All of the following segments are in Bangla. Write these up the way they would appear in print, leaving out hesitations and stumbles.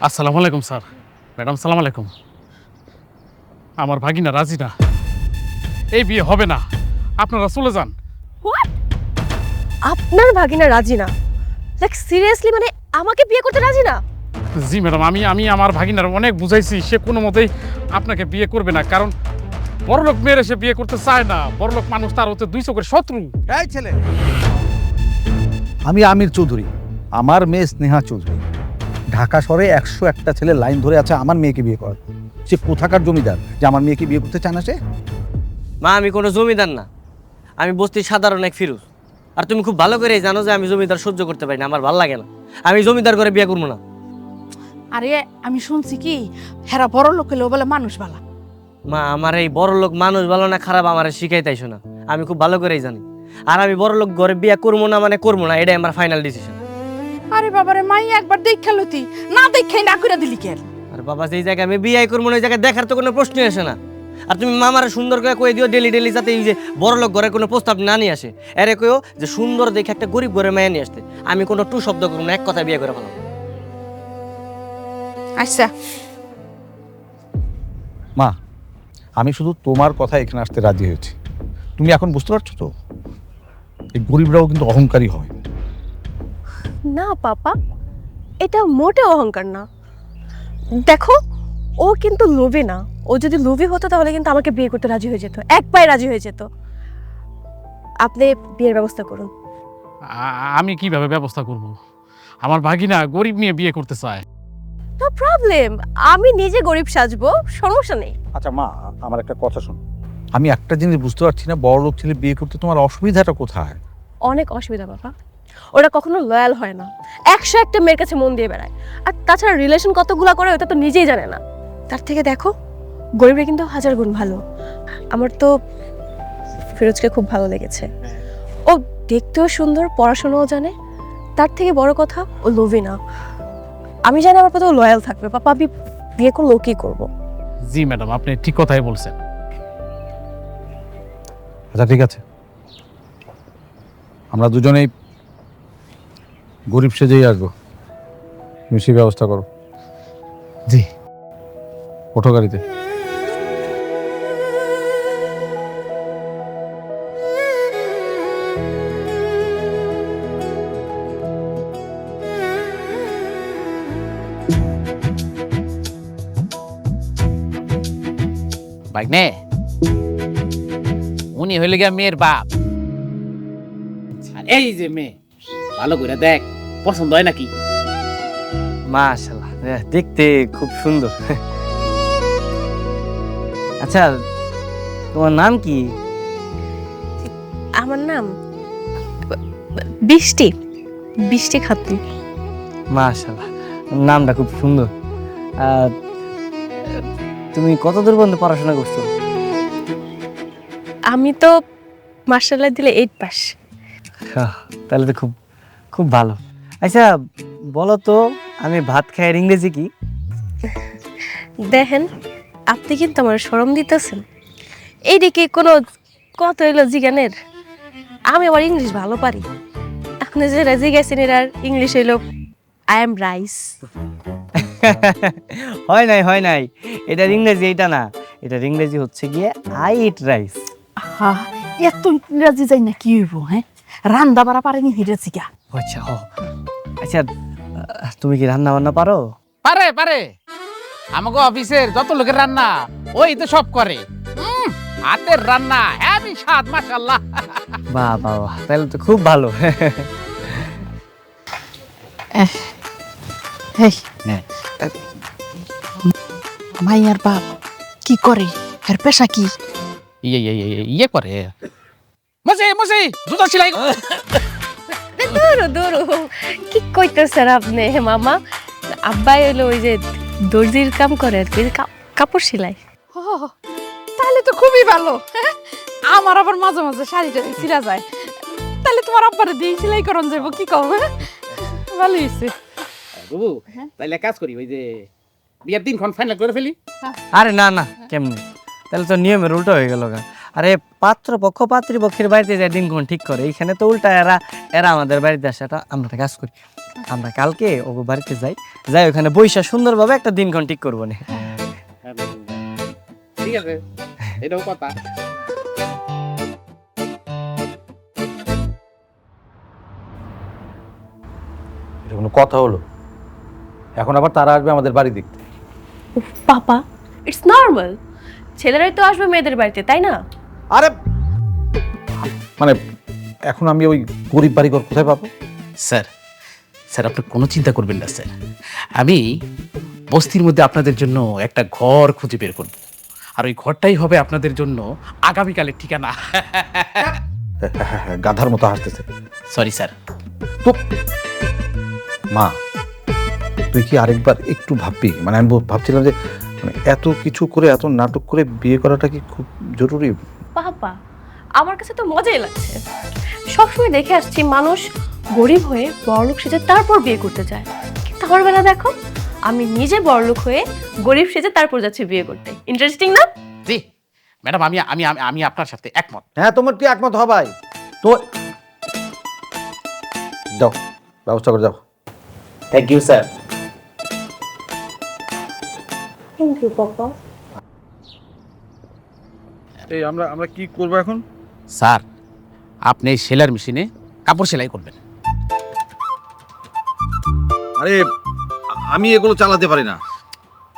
আসসালামু আলাইকুম স্যার। ম্যাডাম সালাম আলাইকুম। আমার ভাগিনা রাজি না, এই বিয়ে হবে না, আপনারা চলে যান। হোয়াট? আপনার ভাগিনা রাজি না? লাইক সিরিয়াসলি, মানে আমাকে বিয়ে করতে রাজি না? জি ম্যাডাম, আমি আমার ভাগিনার অনেক বুঝাইছি, সে কোনো মতেই আপনাকে বিয়ে করবে না। কারণ বড়লোক মেয়ের সে বিয়ে করতে চায় না, বড়লোক মানুষ তার হচ্ছে দুই চোখের শত্রু। এই ছেলে, আমি আমির চৌধুরী, আমার মেয়ে স্নেহা চৌধুরী। ঢাকা শহরে 101টা ছেলে লাইন ধরে আছে আমার মেয়েকে বিয়ে করার। সে কোথাকার জমিদার যে আমার মেয়েকে বিয়ে করতে চায় না? সে মা, আমি কোনো জমিদার না, আমি বস্তির সাধারণ এক ফিরোজ। আর তুমি খুব ভালো করেই জানো যে আমি জমিদার সহ্য করতে পারি না, আমার ভালো লাগে না। আমি জমিদার করে বিয়ে করবো না। আরে আমি শুনছি কি হেরা বড় লোক হলেও বলে মানুষ বালা। মা, আমার এই বড় লোক মানুষ ভালো না খারাপ আমার শিখাইতেইছো না, আমি খুব ভালো করেই জানি। আর আমি বড় লোক ঘরে বিয়ে করবো না মানে করবো না, এটাই আমার ফাইনাল ডিসিশন। আরে বাবারে মাই একবার দেখা লতি, না দেখাই না করে দিলি কেন? আর বাবা, যেই জায়গায় আমি বিয়ে করবো না ওই জায়গায় দেখার তো কোনো প্রশ্নই আসে না। আর তুমি মামারে সুন্দর করে কয়ে দিও ডেলি ডেলি যাতে এই যে বড় লোক ঘরে কোনো প্রস্তাব না নিয়ে আসে। এরে কয়েও যে সুন্দর দেখে একটা গরিব ঘরে মেয়ে নিয়ে আসতে। আমি কোনো টু শব্দ করবো না, এক কথা বিয়ে করে ফেলাম। আচ্ছা মা, আমি শুধু তোমার কথা এখানে আসতে রাজি হয়েছি। তুমি এখন বুঝতে পারছো তো, এই গরিবরাও কিন্তু অহংকারী হয়। না পাপা, এটা মোটে অহংকার না। দেখো, ও কিন্তু লোভী না। ও যদি লোভী হতো তাহলে কিন্তু আমাকে বিয়ে করতে রাজি হয়ে যেত, এক পায়ে রাজি হয়ে যেত। আপনি বিয়ের ব্যবস্থা করুন। আমি কিভাবে ব্যবস্থা করব? আমার ভাগিনা গরিব নিয়ে বিয়ে করতে চায়। নো প্রবলেম, আমি নিজে গরিব সাজবো, সমস্যা নেই। আচ্ছা মা, আমার একটা কথা শোনো। আমি একটা জিনিস বুঝতে পারছি না, বড় লোক ছেলে বিয়ে করতে তোমার অসুবিধাটা কোথায়? অনেক অসুবিধা বাবা, ওরা কখনো লয়াল হয় না, 101টা মেয়ের কাছে মন দিয়ে বেড়ায়। আর তাছাড়া রিলেশন কতগুলা করে ওটা তো নিজেই জানে না। তার থেকে দেখো, গরিবরা কিন্তু হাজার গুণ ভালো। আমার তো ফিরোজকে খুব ভালো লেগেছে। ও দেখতেও সুন্দর, পড়াশোনাও জানে, তার থেকে বড় কথা ও লোভী না। আমি জানি আমার প্রতি ও লয়াল থাকবে। পাপা, আমি বিয়ে করলে ও কি করবো? জি ম্যাডাম, আপনি ঠিক কথাই বলছেন। আচ্ছা ঠিক আছে, আমরা দুজনেই গরিব সেজেই আসবো। তুমি সেই ব্যবস্থা করো। জি। ওঠো গাড়িতে। ভাগ্নে, উনি হইলে গিয়া মেয়ের বাপ। আর এই যে মেয়ে, ভালো করে দেখ, পছন্দ হয় নাকি? মাশাআল্লাহ, দেখতে খুব সুন্দর। আচ্ছা, তোমার নাম কি? আমার নাম বৃষ্টি, বৃষ্টি খাতুন। মাশাআল্লাহ, নামটা খুব সুন্দর। আর তুমি কত দূর পর্যন্ত পড়াশোনা করছো? আমি তো মার্শাল্লাহ দিলে 8 পাস। তাহলে তো খুব খুব ভালো। আচ্ছা বলো তো, আমি ভাত খাই ইংরেজি কি? দেখেন, আপনি কিন্তু আমার শরম দিতেছেন। এইদিকে কোনো কত এলো জিগানের, আমি আবার ইংলিশ ভালো পারি। আপনি যে জিজ্ঞাসেন এর ইংলিশ হইল আই এম রাইস। হয় নাই, এটার ইংরেজি এইটা না, এটার ইংরেজি হচ্ছে গিয়ে আই ইট রাইস। হা, এত ইংরাজি যাই না কি হইব? হ্যাঁ, রান্দা বাড়া পারেনি হিরেছি গা। আচ্ছা আচ্ছা, তুমি কি রান্না বান্না পারো? পারে পারে, আমাকে অফিসের যত লোকের রান্না ওই তো সব করে। হাতের রান্না হেবি স্বাদ, মাশাআল্লাহ। বাহ বাহ বাহ, তাহলে তো খুব ভালো। হেই, মাইয়ার বাপ কি করে? এর পেশা কি? ইয়ে করে, মসি জুতা সেলাই করে। দূর দূর, কি কইতেছেন আপনি মামা? আব্বাই হইলো ওই যে দর্জির কাম করে আর কি, কাপড় সেলাই। ও, তাহলে তো খুবই ভালো। হ্যাঁ, আমার আবার মাঝে মাঝে শাড়িটা ছিঁড়া যায়, তাহলে তোমার আব্বারে দিয়ে সেলাই করন যাবো, কি কও? হ্যাঁ, ভালো হয়েছে। বাবু, তাইলে কাজ করি, ওই যে বিয়ের দিনক্ষণ ফাইনাল করে ফেলি। আরে না না, কেমনি? তাহলে তো নিয়মের উল্টো হয়ে গেল গা। আরে পাত্র পক্ষ পাত্রী পক্ষের বাড়িতে যায় দিনক্ষণ ঠিক করে, এইখানে তো উল্টা এরা এরা আমাদের বাড়িতে আসে। এটা আমরা একটা কাজ করি, আমরা কালকে ওগো বাড়িতে যাই, যাই ওখানে বৈশা সুন্দরভাবে একটা দিনক্ষণ ঠিক করবো না। ঠিক আছে, এটাও কথা। এটা কোনো কথা হলো? এখন আবার তারা আসবে আমাদের বাড়ি দেখতে। উফ, পাপা, ইটস নর্মাল। ছেলেরাই তো আসবে মেয়েদের বাড়িতে, তাই না? আরে মানে এখন আমি ওই গরিব বাড়িঘর কোথায় পাবো? স্যার, স্যার আপনি কোনো চিন্তা করবেন না স্যার। আমি বস্তির মধ্যে আপনাদের জন্য একটা ঘর খুঁজে বের করব, আর ওই ঘরটাই হবে আপনাদের জন্য আগামীকালের ঠিকানা। গাধার মতো হাসতেছে। Sorry sir. তো মা, তুই কি আরেকবার একটু ভাববি? মানে আমি ভাবছিলাম যে মানে এত কিছু করে, এত নাটক করে বিয়ে করাটা কি খুব জরুরি? পাপা, আমার কাছে তো মজাই লাগছে। সবসময় দেখে আসছি মানুষ গরিব হয়ে বড়লোক সেজে তারপর বিয়ে করতে যায়, কিন্তু আমার বেলা দেখো, আমি নিজে বড়লোক হয়ে গরিব সেজে তারপর যাচ্ছি বিয়ে করতে। ইন্টারেস্টিং না? জি ম্যাডাম, আমি আমি আমি আমি আপনার সাথে একমত। হ্যাঁ, তোমার কি একমত হবাই? তো যাও, ব্যবস্থা করে যাও। Thank you sir. Thank you papa. এই আমরা কি করব এখন? স্যার, আপনি এই সেলার মেশিনে কাপড় সেলাই করবেন। আরে আমি এগুলো চালাতে পারি না।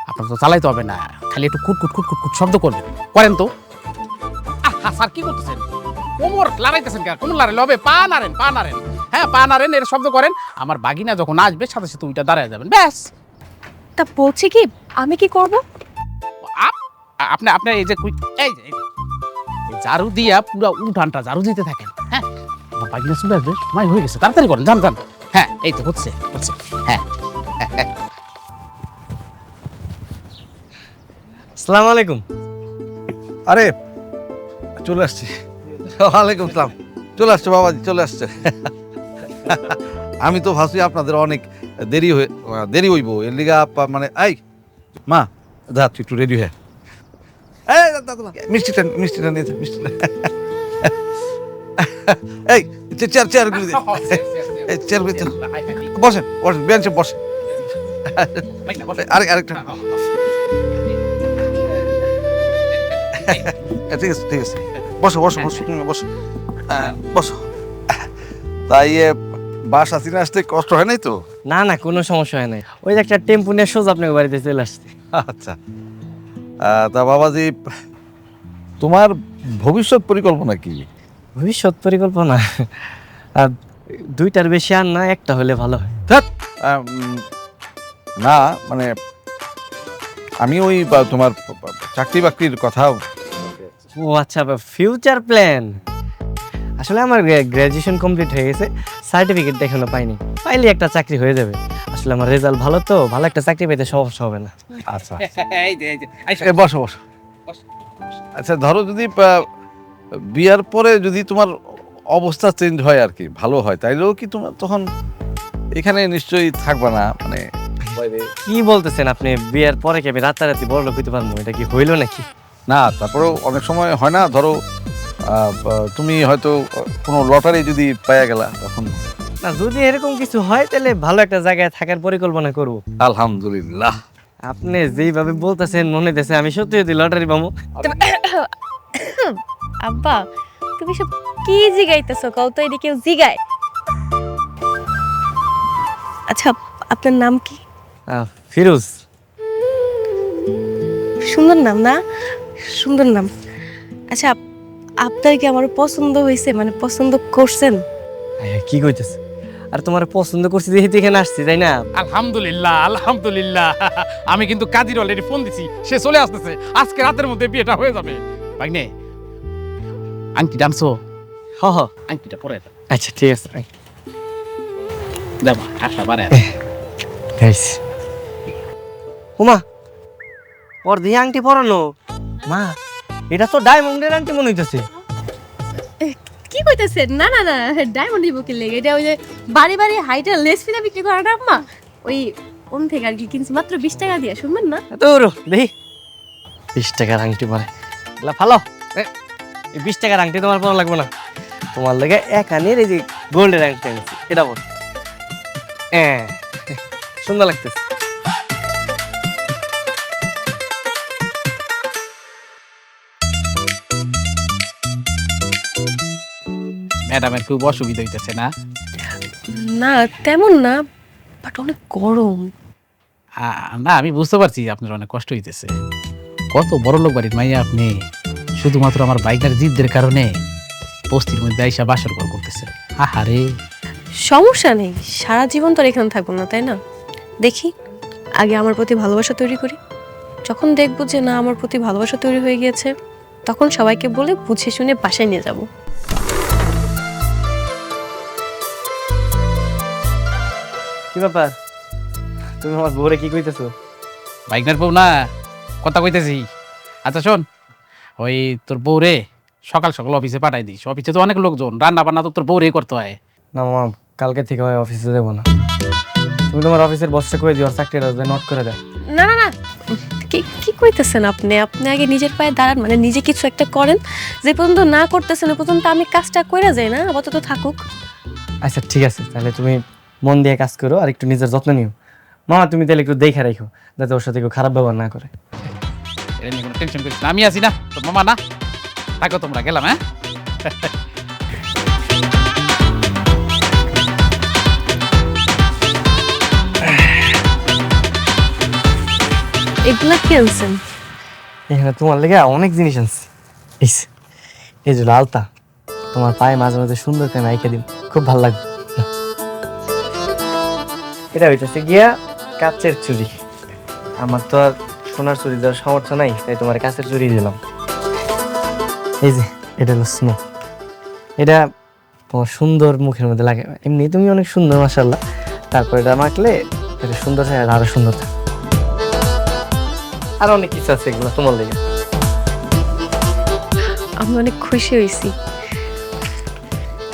আপনার তো চালাইতে হবে না, খালি একটু কুটকুট কুটকুট কুট শব্দ করবেন। করেন তো। স্যার কি করতেছেন? কোমর লড়াইতেছেন কেন? কোমর লড়াইলে হবে? পা নাড়েন, পা নাড়েন। হ্যাঁ, পা নাড়েন, এর শব্দ করেন। আমার বাগিনা যখন আসবে সাথে সাথে ওইটা দাঁড়ায় যাবেন, ব্যাস। তা বলছি কি, আমি কি করব? আপনি আপনার এই যে এই যে এই ঝাড়ু দিয়া পুরো উঠানটা ঝাড়ু দিতে থাকেন। হ্যাঁ, আমার বাগিনা চলে আসবে, সময় হয়ে গেছে, তাড়াতাড়ি করেন, যান যান। হ্যাঁ, এই তো হচ্ছে হচ্ছে। হ্যাঁ। আসসালামু আলাইকুম। আরে চলে আসছি। ওয়ালাইকুম আসসালাম। চলে আসছে বাবাজি, চলে আসছে। আমি তো ভাবছি আপনাদের অনেক দেরি হইব, এর লিগা মানে এই মা, যা তুই একটু রেডি হয়ে মিষ্টিটা নিয়ে যা, মিষ্টিটা। এই চেয়ার গুলি দে, এই চেয়ার গুলি বসেন, বেঞ্চে বসেন। আরেকটা ঠিক আছে, ঠিক আছে, বসো তুমি বসো, বসো। তাই বাস আসি না, আসতে কষ্ট হয় নাই তো? না না, কোনো সমস্যা হয় নাই। ওই যে একটা টেম্পু নিয়ে সোজা আপনার বাড়িতে চলে আসছে। আচ্ছা, তা বাবাজি, তোমার ভবিষ্যৎ পরিকল্পনা কি? ভবিষ্যৎ পরিকল্পনা দুইটার বেশি আর না, একটা হলে ভালো হয়। না মানে আমি ওই তোমার চাকরি বাকরির কথা। ও আচ্ছা, ফিউচার প্ল্যান। আসলে আমার গ্র্যাজুয়েশন কমপ্লিট হয়ে গেছে, সার্টিফিকেট এখনো পাইনি। পাইলে একটা চাকরি হয়ে যাবে। আসলে আমার রেজাল্ট ভালো, তো ভালো একটা চাকরি পেতে সমস্যা হবে না। আচ্ছা, এই যে বসো। আচ্ছা, ধরো যদি বিয়ার পরে যদি তোমার অবস্থা চেঞ্জ হয় আর কি, ভালো হয়, তাইলেও কি তোমার তখন এখানে নিশ্চয়ই থাকবে না? মানে কি বলতেছেন আপনি? বিয়ের পরে কি আমি রাতারাতি বড় লোক হইতে পারবো? এটা কি হইলো নাকি? না, তারপরেও অনেক সময় হয় না, ধরো তুমি হয়তো কোনো লটারি যদি পাইয়া গেলা, তখন না, যদি এরকম কিছু হয় তাহলে ভালো একটা জায়গায় থাকার পরিকল্পনা করব। আলহামদুলিল্লাহ। আপনি যেইভাবে বলতেছেন মনে হইতেছে আমি সত্যি যদি লটারি পাবো। আব্বা, তুমি সব কি জিগাইতেছো? কও তো, এদিকে কেউ জিগায়। আচ্ছা, আপনার নাম কি? ফিরোজ। সুন্দর নাম না? সুন্দর নাম। আচ্ছা, আপনার কি আমার পছন্দ হয়েছে? মানে পছন্দ করছেন? কি কইতেছ? আর তোমার পছন্দ করছি যেহেতু এখানে আসছি, তাই না? আলহামদুলিল্লাহ, আলহামদুলিল্লাহ। আমি কিন্তু কাজীর অলরেডি ফোন দিছি, সে চলে আসতেছে। আজকে রাতের মধ্যে বিয়েটা হয়ে যাবে। ভাগ্নে, আংটি ডানছো? হ হ, আংটিটা পরে দাও। আচ্ছা ঠিক আছে। দেবা আশা বাড়ে। ওমা, ওর দিয়ে আংটি পরানো। মা, এটা তো ডায়মন্ডের আংটি মনে হইতেছে। কি কইতেছেন? না না না, ডায়মন্ড দিব কি লেগে? এটা ওই যে বাড়ি বাড়ি হাইটার লেস ফিতা বিক্রি করা না আম্মা, ওই ওন থেকে আর কি কিনছি মাত্র 20 টাকা দিয়ে। শুনবেন না? তোর দেখি 20 টাকার আংটি পরে ফালো। এই 20 টাকার আংটি তোমার পরা লাগবে না, তোমার লাগে এক আনের এই যে গোল্ডের আংটি আনছি, এটা বল। হ্যাঁ, সুন্দর লাগতেছে। ম্যাডামের খুব অসুবিধা হইতেছে না? না তেমন না, বাট অনেক গরম। না আমি বুঝতে পারছি আপনার অনেক কষ্ট হইতেছে। কত বড় লোক বাড়ির মাইয়া আপনি, শুধুমাত্র আমার বাইকের জিদ্দের কারণে বস্তির মধ্যে আইসা বাসর ঘর করতেছে। আহারে, সমস্যা নেই, সারা জীবন তো আর এখানে থাকবো না, তাই না? দেখি আগে আমার প্রতি ভালোবাসা তৈরি করি, যখন দেখবো যে না আমার প্রতি ভালোবাসা তৈরি হয়ে গিয়েছে, তখন সবাইকে বলে বুঝে শুনে বাসায় নিয়ে যাব। কি ব্যাপার, তুমি আমার বউরে কি কইতেছো? বাইকনার বউ না, কথা কইতেছি। আচ্ছা শোন, ওই তোর বউরে সকাল সকাল অফিসে পাঠাই দিস। অফিসে তো অনেক লোকজন, রান্না বান্না তো তোর বউরেই করতে হয়। না মামা, কালকে থেকে হয় অফিসে দেবো না। তুমি তোমার অফিসের বসটা কয়ে দিও, চাকরিটা নোট করে দেয়। না না না, কি কি কইতেছেন আপনি? আপনি আগে নিজের পায়ে দাঁড়ান, মানে নিজে কিছু একটা করেন। যে পর্যন্ত না করতেছেন ওই পর্যন্ত আমি কাজটা কইরা যাই না, আপাতত থাকুক। আচ্ছা ঠিক আছে, তাহলে তুমি মন দিয়ে কাজ করো আর একটু নিজের যত্ন নিও। মামা তুমি তাহলে একটু দেখে রাখো, যাতে ওর সাথে কেউ খারাপ ব্যবহার না করে। এটা নিয়ে কোনো টেনশন করিস না, আমি আছি না, তোর মামা না। থাকো তোমরা, গেলাম। হ্যাঁ, এগুলা কি আনছেন? এখানে তোমার লেগে অনেক জিনিস আনছি। এই যে লালতা, তোমার পায়ে মাঝে মাঝে সুন্দর করে নাইকে দিন, খুব ভালো লাগবে। এটা হইতেছে গিয়া কাচের চুড়ি। আমার তো আর সোনার চুড়ি দেওয়ার সামর্থ্য নাই, তাই তোমার কাচের চুড়ি দিলাম। এই যে এটা হলো স্নো, এটা তোমার সুন্দর মুখের মধ্যে লাগে। এমনি তুমি অনেক সুন্দর মাশাআল্লাহ, তারপর এটা মাখলে এটা সুন্দর হয়, আর আরো সুন্দর থাকে। আর অনেক কিছু আছে, এগুলো তোমার লেগে। আমি অনেক খুশি হয়েছি।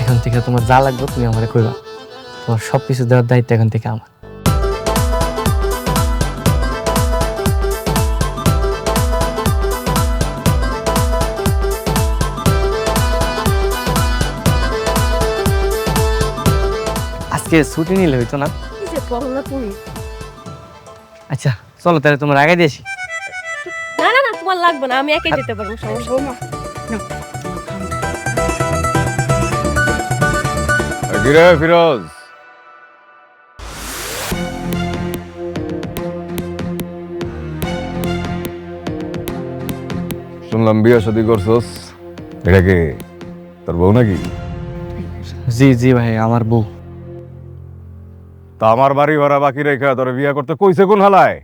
এখন থেকে তোমার যা লাগবে তুমি আমারে কইবা, তোমার সব কিছু দেওয়ার দায়িত্ব এখন থেকে আমার। আজকে ছুটি নিলে হইতো না? কি যে বলো না তুমি। আচ্ছা চলো তাহলে তোমার আগে দিয়েছি। না না না, তোমার লাগবে না, আমি একাই যেতে পারবো, সমস্যা নেই। কিরে ফিরোজ, শুনলাম বিয়ে শাদী করছস, এটা কে তোর বউ নাকি? জি জি ভাই, আমার বউ। তা আমার বাড়ি ভাড়া বাকি রেখা তোর বিয়ে করতে কইছে কোন হালায়?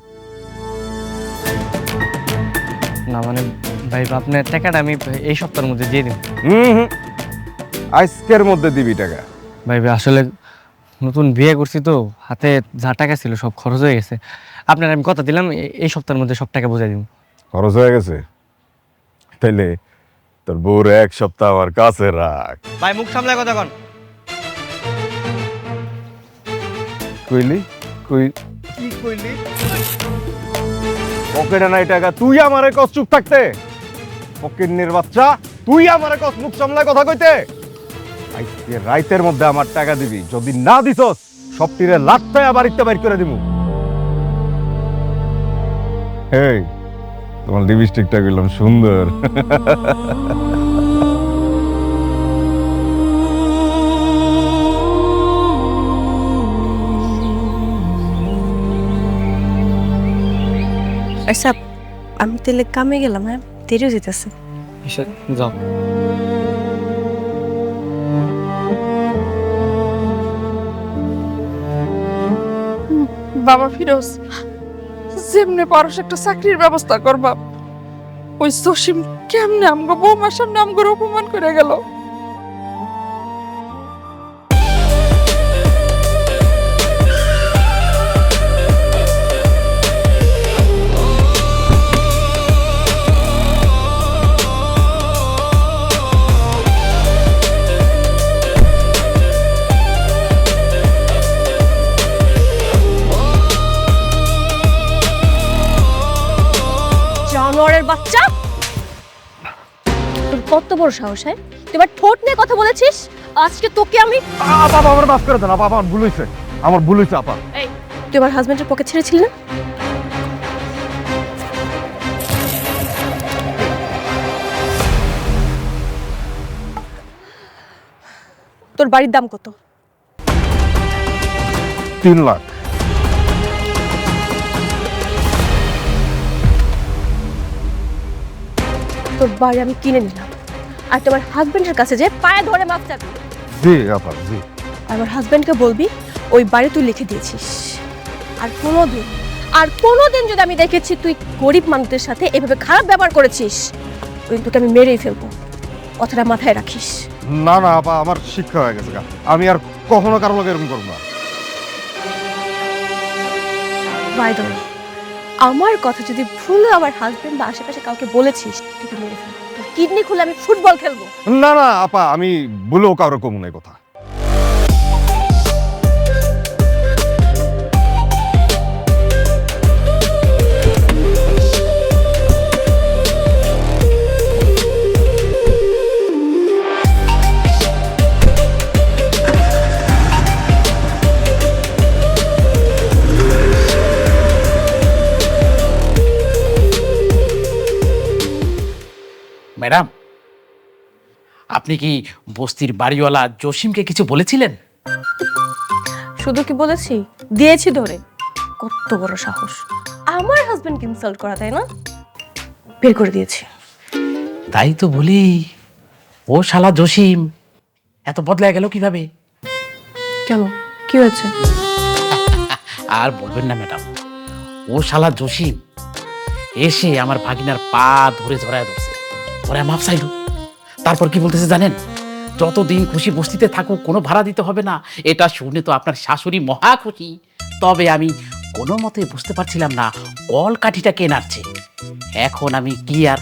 না মানে ভাই, আপনার টাকাটা আমি এই সপ্তাহের মধ্যে দিয়ে দিব। আজকের মধ্যে দিবি টাকা? ভাই আসলে নতুন বিয়ে করছি তো, হাতে যা টাকা ছিল সব খরচ হয়ে গেছে। আপনার আমি কথা দিলাম এই সপ্তাহের মধ্যে সব টাকা বুঝাই দিব। খরচ হয়ে গেছে? তাইলে তোর বউর এক সপ্তাহ আমার কাছে রাখ। ভাই মুখ সামলায় কথা কন। কইলি কই কি কইলি? পকেটে নাই টাকা, তুই আমারে কস চুপ থাকতে? পকেটনির বাচ্চা, তুই আমারে কস মুখ সামলায় কথা কইতে? আজকে রাইতের মধ্যে আমার টাকা দিবি, যদি না দিছস সবটিরে লাট্টায়া বাড়িতে বাইর করে দিমু। এই তোমার লিপস্টিকটা কইলাম সুন্দর। আচ্ছা আমি তাহলে কামে গেলাম, হ্যাঁ দেরিও যেতেছে। যাও। বাবা ফিরোজ, যেমনি পারস একটা চাকরির ব্যবস্থা করবা। ওই জসিম কেমনে আমগো বৌমার সামনে আমগো অপমান করে গেল। জানোয়ারের বাচ্চা, তোর কত বড় সাহস! হ্যাঁ তুই এবার ঠোঁট নিয়ে কথা বলেছিস, আজকে তোকে আমি। বাবা আমার মাফ করে দাও, বাবা আমার ভুল হয়েছে। আমার ভুল হয়েছে আপা। এই তুই আমার হাজবেন্ডের পকেট ছেড়েছিলি না? তোর বাড়ির দাম কত? 3 লাখ। তোর বাড়ি আমি কিনে নিলাম, আর তোমার হাজবেন্ডের কাছে যে পায়ে ধরে মাপ চাবি। জি আপা, জি। আর আমার হাজবেন্ডকে বলবি ওই বাড়ি তুই লিখে দিয়েছিস। আর কোনোদিন যদি আমি দেখেছি তুই গরিব মানুষদের সাথে এভাবে খারাপ ব্যবহার করেছিস, ওই তোকে আমি মেরেই ফেলবো, কথাটা মাথায় রাখিস। না না আপা, আমার শিক্ষা হয়ে গেছে গা। আমি আর কখনো কারো লোক এরকম করবো না। বাই দ্য ওয়ে, আমার কথা যদি ভুলে আমার হাজবেন্ড বা আশেপাশে কাউকে বলেছিস, তোকে মেরে ফেলবো। তোর কিডনি খুলে আমি ফুটবল খেলবো। না না আপা, আমি বলেও কারো কমু নাই কথা। ম্যাডাম, আপনি কি বস্তির বাড়িওয়ালা জসিমকে কিছু বলেছিলেন? শুধু কি বলেছি, দিয়েছি ধরে। কত বড় সাহস আমার হাজবেন্ডকে ইনসাল্ট করা, তাই না? বের করে দিয়েছি। তাই তো বলি, ও শালা জসিম এত বদলায় গেল কিভাবে? কেন, কি হয়েছে? আর বলবেন না ম্যাডাম, ও শালা জসিম এসে আমার ভাগিনার পা ধরে ধরায় ধরছে, ধরে মাপ চাইল। তারপর কি বলতেছে জানেন? যতদিন খুশি বস্তিতে থাকুক, কোনো ভাড়া দিতে হবে না। এটা শুনে তো আপনার শাশুড়ি মহা খুশি। তবে আমি কোনো মতে বুঝতে পারছিলাম না কল কাঠিটা কে নাড়ছে। এখন আমি কি আর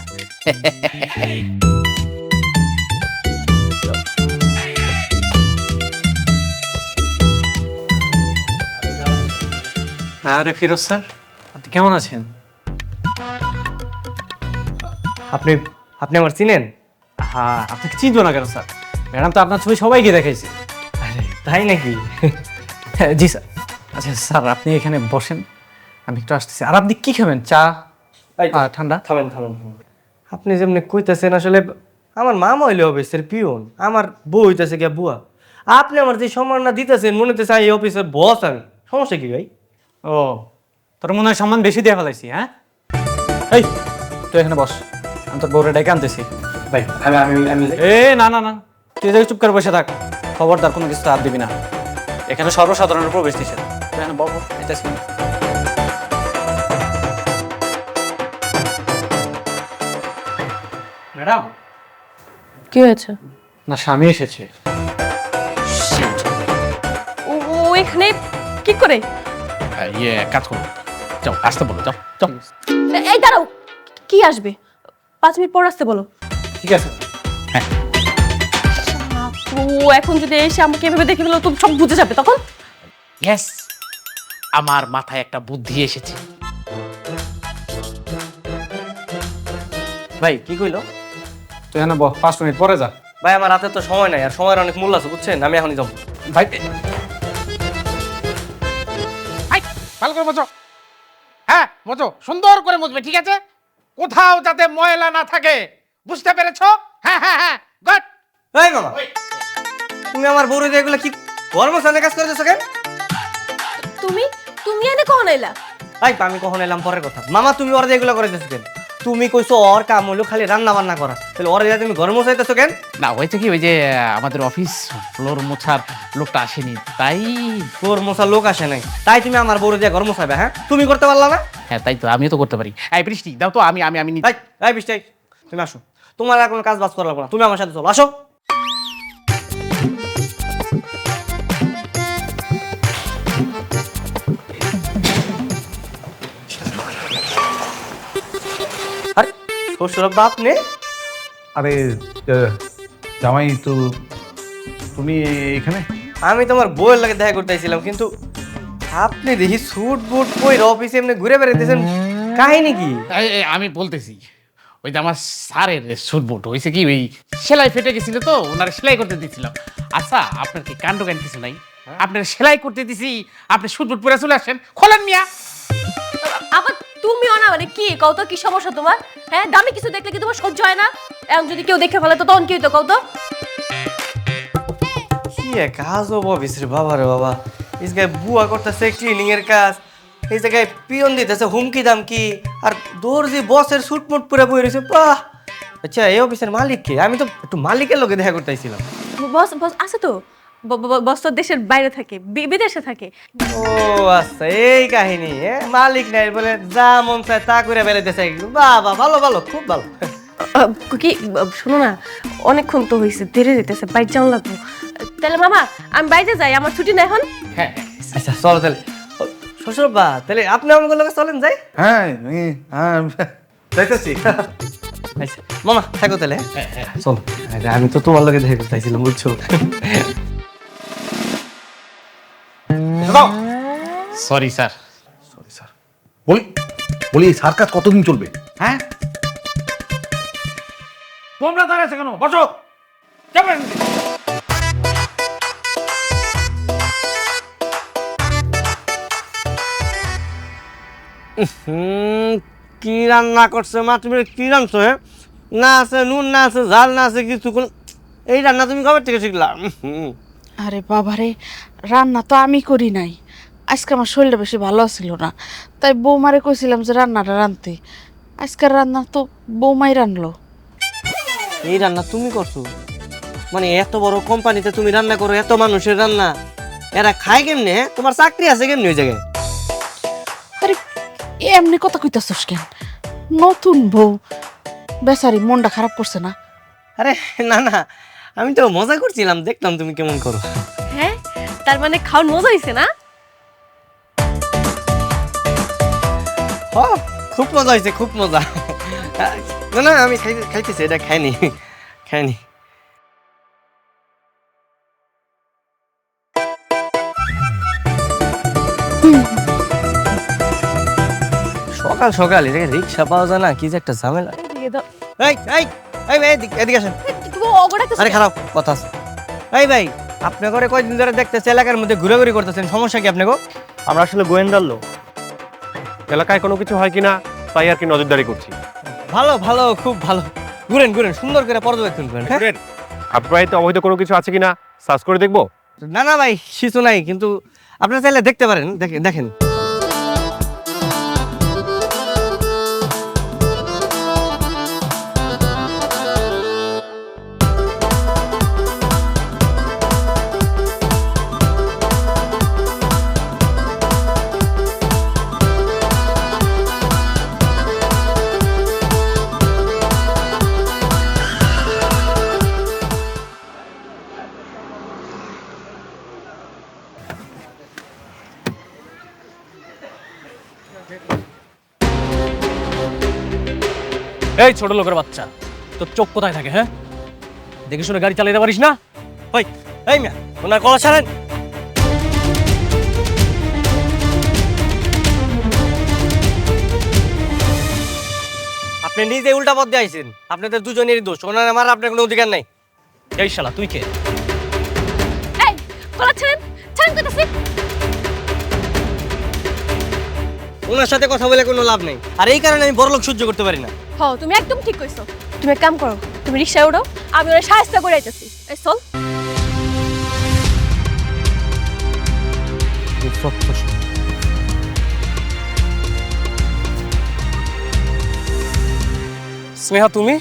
আরে ফিরোজ স্যার, আপনি কেমন আছেন? আপনি আপনি আমার চিনেন? হ্যাঁ, আপনাকে চিনবো না কেন স্যার? ম্যাডাম তো আপনার ছবি সবাইকে দেখাইছে। আরে তাই নাকি? জি স্যার। আচ্ছা স্যার, আপনি এখানে বসেন, আমি একটু আসতেছি। আর আপনি কি খাবেন? চা? ঠান্ডা? থামেন থামেন থামেন। আপনি যেমনি কইতেছেন, আসলে আমার মামা হইলে হবে স্যার পিওন, আমার বউ হইতেছে গিয়া বুয়া। আপনি আমার যে সম্মানটা দিতেছেন, মনে হইতেছে এই অফিসের বস আমি। সমস্যা কি ভাই? ও, তোর মনে হয় সম্মান বেশি দিয়ে ফেলাইছি, হ্যাঁ? এই, তুই এখানে বস, আমি তোর বউরে ডেকে আনতেছি। ভাই আমি আমি আমি এ না না না, তুই এদিকে চুপ করে বসে থাক, খবরদার কোনো কিছু হাত দিবি না। এখানে সর্বসাধারণের প্রবেশ নিষেধ। তুই এখানে বল, এটা ছিল। ম্যাডাম, কি হয়েছে? না স্বামী এসেছে। ও এখানে কি করে? ইয়ে কাজ করো, যাও আসতে বলো, যাও যাও। এই দাঁড়াও, কি আসবে? 5 মিনিট পর আসতে বলো। ঠিক আছে। ও এখন যদি এসে আমাকে এভাবে দেখে ফেলো, তো সব বুঝে যাবে তখন। ইয়েস, আমার মাথায় একটা বুদ্ধি এসেছে। ভাই কি কইলো? তুই এখানে 5 মিনিট পরে যা। ভাই আমার হাতে তো সময় নাই, আর সময়ের অনেক মূল্য আছে বুঝছেন, আমি এখনই যাবো। ভাই ভালো করে মোচো। হ্যাঁ মোচো, সুন্দর করে মুছবে, ঠিক আছে? কোথাও যাতে ময়লা না থাকে, বুঝতে পেরেছো? হ্যাঁ হ্যাঁ হ্যাঁ, গুড। এই মামা, তুমি আমার বউরে দিয়ে এগুলো কি কর্মস্থানে কাজ করতেছো কেন? তুমি তুমি এনে কখন এলা? ভাই আমি কখন এলাম পরের কথা। মামা তুমি ওরা দিয়ে এগুলো করে দিতেছো কেন? তুমি কইছো ওর কাম হলো খালি রান্না বান্না করা, তাহলে ওরা দিয়ে তুমি ঘর মোছাইতেছো কেন? না হয়েছে কি, ওই যে আমাদের অফিস ফ্লোর মোছার লোকটা আসেনি, তাই। তোর মোছার লোক আসে নাই, তাই তুমি আমার বউরে দিয়ে ঘর মোছাইবে? হ্যাঁ তুমি করতে পারলা না? হ্যাঁ তাই তো, আমিও তো করতে পারি। এই বৃষ্টি দাও তো, আমি আমি আমি ভাই ভাই বৃষ্টি, তুমি আসো, তোমার আর কোনো কাজ বাজ করা লাগবে না, তুমি আমার সাথে চলো, আসো। আরে শ্বশুর বাপ নে। আরে জামাই তো, তুমি এখানে? আমি তোমার বউয়ের লাগে দেখা করতে আইছিলাম, কিন্তু আপনি দেখি স্যুট বুট পরে অফিসে এমনি ঘুরে বেড়াইতেছেন, কাহিনী কি? আমি বলতেছি, ওই যে আমার স্যারের স্যুট বুট হয়েছে কি, ওই সেলাই ফেটে গেছিল তো, ওনার সেলাই করতে দিয়েছিলাম। আচ্ছা আপনার কি কাণ্ড জ্ঞান কিছু নাই? আপনার সেলাই করতে দিছি, আপনি সুদবুট পরে চলে আসেন, খোলেন মিয়া। আবার তুমিও না, মানে কি কও তো, কি সমস্যা তোমার? হ্যাঁ, দামি কিছু দেখলে কি তোমার সহ্য হয় না? এখন যদি কেউ দেখে ফেলে তো তখন কি হইতো কও তো? কি এক আজব অফিস রে বাবা রে বাবা, এই জায়গায় বুয়া করতেছে ক্লিনিং এর কাজ, এই জায়গায় পিয়ন দিতেছে হুমকি দামকি, আর দর্জি বসের সুটমুট পুরে বই রয়েছে। বাহ! আচ্ছা, এই অফিসের মালিক কে? আমি তো একটু মালিকের লোকে দেখা করতে আইছিলাম। বস বস আছে তো, বস তো দেশের বাইরে থাকে, বিদেশে থাকে। ও আচ্ছা, এই কাহিনী। মালিক নাই বলে যা মন চায় তা করে বেড়াইতেছে। বাবা, ভালো ভালো, খুব ভালো। কি শোনো না, অনেকক্ষণ তো হয়েছে, দেরি হইতেছে, বাইক যাওয়া লাগবো। তাহলে মামা আমি বাইরে যাই, আমার ছুটি না এখন। হ্যাঁ, আচ্ছা চলো তাহলে। শ্বশুর বা, তাহলে আপনি আমাকে লোকে চলেন যাই। হ্যাঁ যাইতেছি। আচ্ছা মামা থাকো তাহলে। চলো, আমি তো তোমার লোকে দেখা করতে আইছিলাম, বুঝছো? Sorry sir. Sorry sir. বলি এই সার্কাস কতদিন চলবে? হ্যাঁ, তোমরা দাঁড়াইছো কেন? বসো। যাবেন। কি রান্না করছে মা? তুমি কি রান্নছো? হ্যাঁ, না আছে নুন, না আছে ঝাল, না আছে কিছু। কোন এই রান্না তুমি কবে থেকে শিখলা? আরে বাবারে, রান্না তো আমি করি নাই। আজকে আমার শরীরটা বেশি ভালো ছিল না, তাই বৌমারে কইছিলাম যে রান্নাটা রাঁধতে। আজকের রান্না তো বৌমাই রান্নলো। এই রান্না তুমি করছো? মানে এত বড় কোম্পানিতে তুমি রান্না করো, এত মানুষের রান্না, এরা খায় কেমনে? হ্যাঁ, তোমার চাকরি আছে কেমনে ওই জায়গায়? আরে এমনি কথা কইতাছস কেন? নতুন বউ, বেচারি মনটা খারাপ করছে না? আরে না না, আমি তো মজা করছিলাম, দেখলাম তুমি কেমন করো। হ্যাঁ, তার মানে খাওয়ার মজা হয়েছে না? ও, খুব মজা হয়েছে, খুব মজা। না না, আমি খাইতেছি, এটা খাইনি। সকাল সকাল এটা রিক্সা পাওয়া যায় না, কি যে একটা ঝামেলা। এদিকে দাও। এই এই এই ভাই, এদিকে আসেন। তুমি অগোটা আরে খারাপ কথা আছে। এই ভাই, আপনি করে কয়দিন ধরে দেখতেছে এলাকার মধ্যে ঘোরাঘুরি করতেছেন, সমস্যা কি আপনাকে? আমরা আসলে গোয়েন্দার লোক, এলাকায় কোনো কিছু হয় কিনা তাই আর কি নজরদারি করছি। ভালো ভালো, খুব ভালো। ঘুরেন ঘুরেন, সুন্দর করে পর্যবেক্ষণ করেন। হ্যাঁ? আপনার বাড়িতে অবৈধ কোনো কিছু আছে কিনা সার্চ করে দেখবো? না না ভাই, কিছু নাই, কিন্তু আপনারা চাইলে দেখতে পারেন। দেখেন। এই ছোট লোকের বাচ্চা, তোর চোখ কোথায় থাকে? হ্যাঁ, দেখে শুনে গাড়ি চালাতে পারিস না? ওই এই মিয়া, ওনার কলা ছাড়েন। আপনি নিজে উল্টা পথ দিয়ে আইছেন, আপনাদের দুজনেরই দোষ। ওনার আমার আপনার কোনো অধিকার নাই। এই শালা তুই কে? এই কলা ছাড়েন, ছাড়েন কইতাছি। ওনার সাথে কথা বলে কোনো লাভ নেই, আর এই কারণে আমি বড়লোক সহ্য করতে পারি না। হ্যাঁ, তুমি একদম ঠিক কইছো। তুমি এক কাম করো, তুমি রিকশায় উঠো, আমি ওরা সাহায্য করে আইতাছি। এই চল। স্নেহা, তুমি?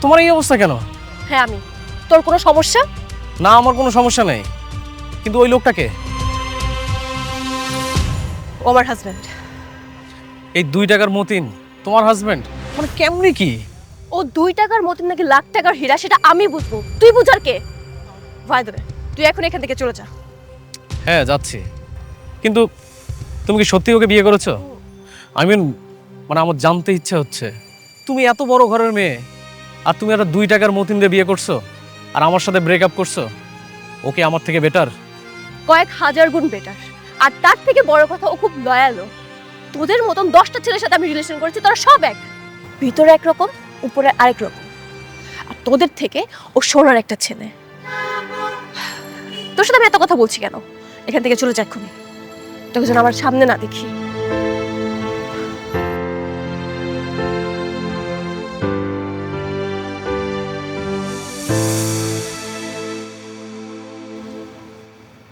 তোমার এই অবস্থা কেন? হ্যাঁ আমি। তোর কোনো সমস্যা? না, আমার কোনো সমস্যা নেই, কিন্তু ওই লোকটাকে? ও আমার হাজবেন্ড। এই 2 টাকার মতিন তোমার হাজবেন্ড? মানে কেমনি কি? ও 2 টাকার মতন নাকি লাখ টাকার হীরা, সেটা আমি বুঝবো, তুই বুঝার কে? ভাই ধরে তুই এখন এখান থেকে চলে যা। হ্যাঁ যাচ্ছি, কিন্তু তুমি কি সত্যি ওকে বিয়ে করেছো? আই মিন, মানে আমার জানতে ইচ্ছে হচ্ছে, তুমি এত বড় ঘরের মেয়ে আর তুমি একটা 2 টাকার মতিন দিয়ে বিয়ে করছো আর আমার সাথে ব্রেকআপ করছো। ওকে আমার থেকে বেটার? কয়েক হাজার গুণ বেটার। আর তার থেকে বড় কথা, ও খুব লয়ালও। তোদের মতন 10টা ছেলের সাথে আমি রিলেশন করেছি, তোরা সব এক, ভিতরে একরকম, উপরে আরেক রকম। আর তোদের থেকে ও সোনার একটা ছেলে। তোর সাথে আমি এত কথা বলছি কেন? এখান থেকে চলে যা এক্ষুনি, তোকে যেন আমার সামনে না দেখি।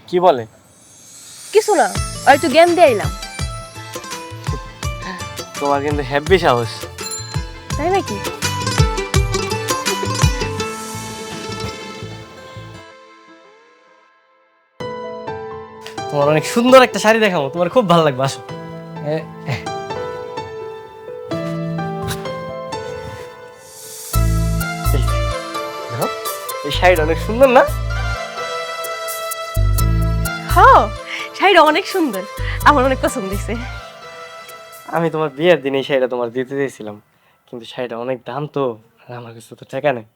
কি বলে? কিছু না, আর একটু জ্ঞান দিয়ে এলাম। তোমার কিন্তু হ্যাপি সাহস। তাই নাকি? তোমার অনেক সুন্দর একটা শাড়ি দেখাবো, তোমার খুব ভালো লাগবে, আসো। দেখো, এই শাড়িটা অনেক সুন্দর না? হ্যাঁ, শাড়িটা অনেক সুন্দর, আমার অনেক পছন্দ হয়েছে। আমি তোমার বিয়ের দিন এই শাড়িটা তোমার দিতে চেয়েছিলাম, কিন্তু শাড়িটা অনেক দাম তো, আর আমার কাছে তো টাকা নেই।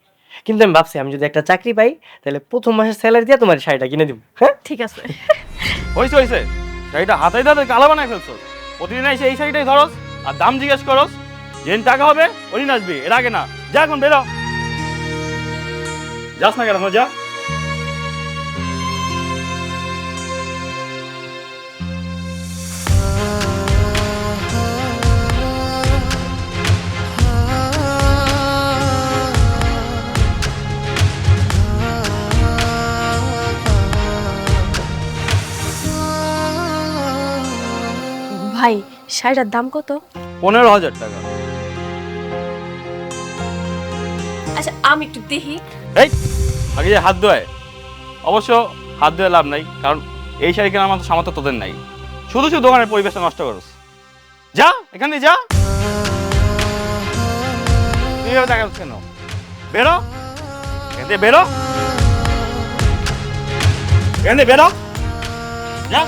কিন্তু আমি ভাবছি আমি যদি একটা চাকরি পাই তাহলে প্রথম মাসের স্যালারি দিয়ে তোমার শাড়িটা কিনে দিব। হ্যাঁ ঠিক আছে। হয়েছে শাড়িটা হাতে ধরে কালা বানায় ফেলছো। প্রতিদিন এসে এই শাড়িটাই ধরস আর দাম জিজ্ঞেস করস। যেদিন টাকা হবে ওদিন আসবি, এর আগে না। যা এখন বেরো, যাস না কেন, যা। ভাই, শাড়িটার দাম কত? 15,000 টাকা। আচ্ছা, আমি একটু দেখি। এই আগে যে হাত ধোয়, অবশ্য হাত ধোয়া লাভ নাই, কারণ এই শাড়ি কেনার মতো সামর্থ্য তোদের নাই। শুধু শুধু দোকানের পরিবেশটা নষ্ট করস। যা এখান দিয়ে যা। এইভাবে দেখা যাচ্ছে কেন? বেরো এখান দিয়ে, বেরো এখান দিয়ে, বেরো যা।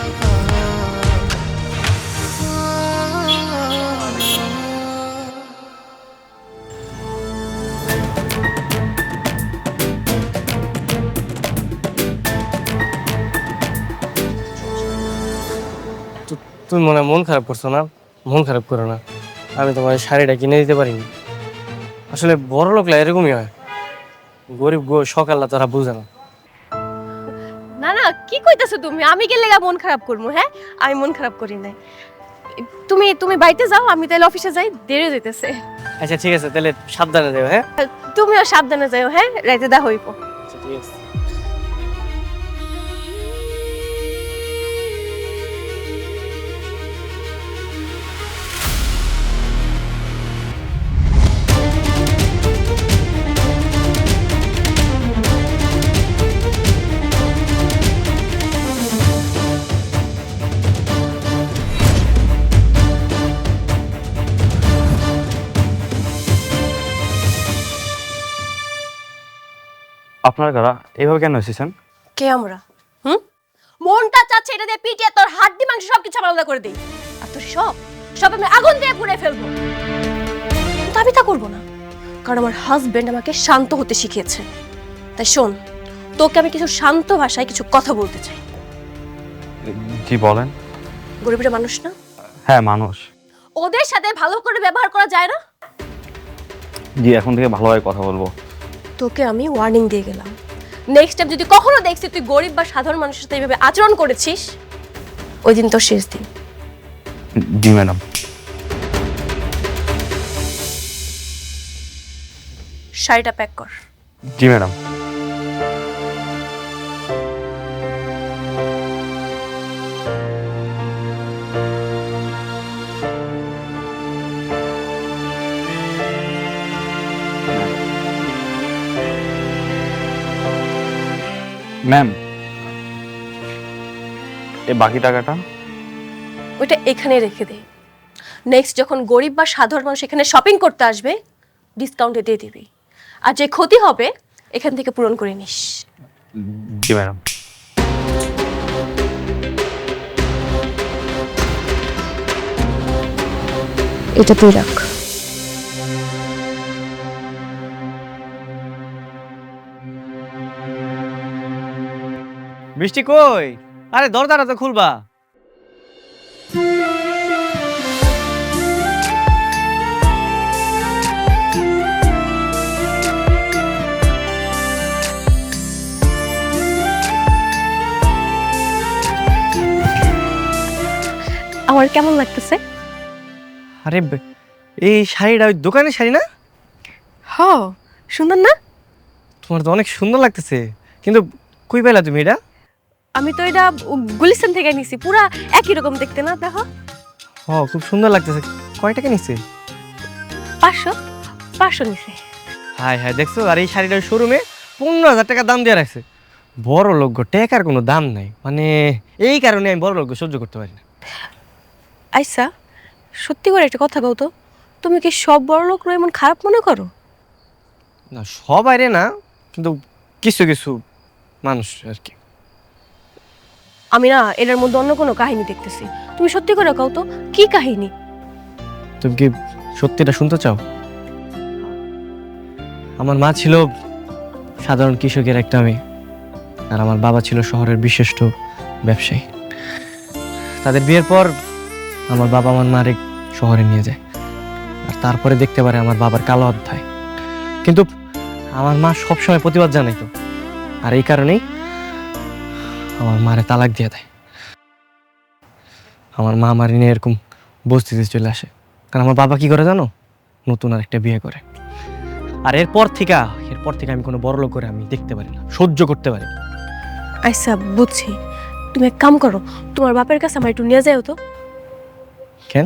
তুমি মনে হয় মন খারাপ করছো না? মন খারাপ করো না, আমি তোমার এই শাড়িটা কিনে দিতে পারিনি। আসলে বড় লোকলা এরকমই হয়, গরিব সকাল্লা তারা বুঝে না। না না, কি কইতাছো তুমি? আমি গেলে মন খারাপ করবো? হ্যাঁ, আমি মন খারাপ করি নাই। তুমি তুমি বাড়িতে যাও, আমি তাহলে অফিসে যাই, দেরি হইতেছে। আচ্ছা ঠিক আছে, তাহলে সাবধানে যাও। হ্যাঁ তুমিও সাবধানে যাও। হ্যাঁ, রাইতে দা হইব। আচ্ছা ঠিক আছে। আপনার কারা এইভাবে কেন এসেছেন? কে আমরা? মনটা চাচ্ছে এটা দিয়ে পিটিয়ে তোর হাড্ডি মাংস সবকিছু আলাদা করে দেই, আর তোর সব আমি আগুন দিয়ে পুড়ে ফেলবো। কিন্তু আমি তা করবো না, কারণ আমার হাজবেন্ড আমাকে শান্ত হতে শিখিয়েছে। তাই শোন, তোকে আমি কিছু শান্ত ভাষায় কিছু কথা বলতে চাই। জি বলেন। গরিবরা মানুষ না? হ্যাঁ মানুষ। ওদের সাথে ভালো করে ব্যবহার করা যায় না? জি এখন থেকে ভালোভাবে কথা বলবো। তোকে আমি ওয়ার্নিং দিয়ে গেলাম, নেক্সট টাইম যদি কখনো দেখছি তুই গরিব বা সাধারণ মানুষের সাথে এইভাবে আচরণ করেছিস, ওই দিন তোর শেষ দিন। জি ম্যাডাম। শাড়িটা প্যাক কর। জি ম্যাডাম। ম্যাম, এই বাকি টাকাটা? ওইটা এখানে রেখে দে, নেক্সট যখন গরিব বা সাধারণ মানুষ এখানে শপিং করতে আসবে ডিসকাউন্টে দিয়ে দিবি, আর যে ক্ষতি হবে এখান থেকে পূরণ করে নিস। জি ম্যাডাম। এটা তুই রাখ। বৃষ্টি কই? আরে দরজাটা তো খুলবা। আমার কেমন লাগতেছে? আরে এই শাড়িটা ওই দোকানের শাড়ি না? হ, সুন্দর না? তোমার তো অনেক সুন্দর লাগতেছে, কিন্তু কই পেলা তুমি এটা? আমি তো এটা গুলিস্তান থেকে নিছি, পুরা একই রকম দেখতে না, দেখো। খুব সুন্দর লাগতেছে। কয় টাকা নিছে? 500 নিছে। হাই হাই, দেখছো? আর এই শাড়িটার শোরুমে 15,000 টাকা দাম দিয়ে রাখছে। বড় লোক টাকার কোনো দাম নাই, মানে এই কারণে আমি বড় লোক সহ্য করতে পারি না। আচ্ছা, সত্যি করে একটা কথা কও তো, তুমি কি সব বড় লোকরা এমন খারাপ মনে করো? না, সবাই রে না, কিন্তু কিছু কিছু মানুষ আর কি। আমি না এটার মধ্যে অন্য কোনো কাহিনী দেখতেছি। তুমি সত্যি করে কও তো, কি কাহিনী? তুমি কি সত্যিটা শুনতে চাও? আমার মা ছিল সাধারণ কৃষকের একটা মেয়ে, আর আমার বাবা ছিল শহরের বিশিষ্ট ব্যবসায়ী। তাদের বিয়ের পর আমার বাবা আমার মারে শহরে নিয়ে যায়, আর তারপরে দেখতে পারে আমার বাবার কালো অধ্যায়। কিন্তু আমার মা সবসময় প্রতিবাদ জানাইতো, আর এই কারণেই আমার মারে তালাক দিয়ে দেয়। আমার মা আমার নিয়ে এরকম বস্তিতে চলে আসে, কারণ আমার বাবা কি করে জানো? নতুন আর একটা বিয়ে করে। আর এরপর থেকে আমি কোনো বড় লোক করে আমি দেখতে পারি না, সহ্য করতে পারি না। আচ্ছা, বুঝছি। তুমি এক কাম করো, তোমার বাপের কাছে আমার একটু নিয়ে যাও তো। কেন?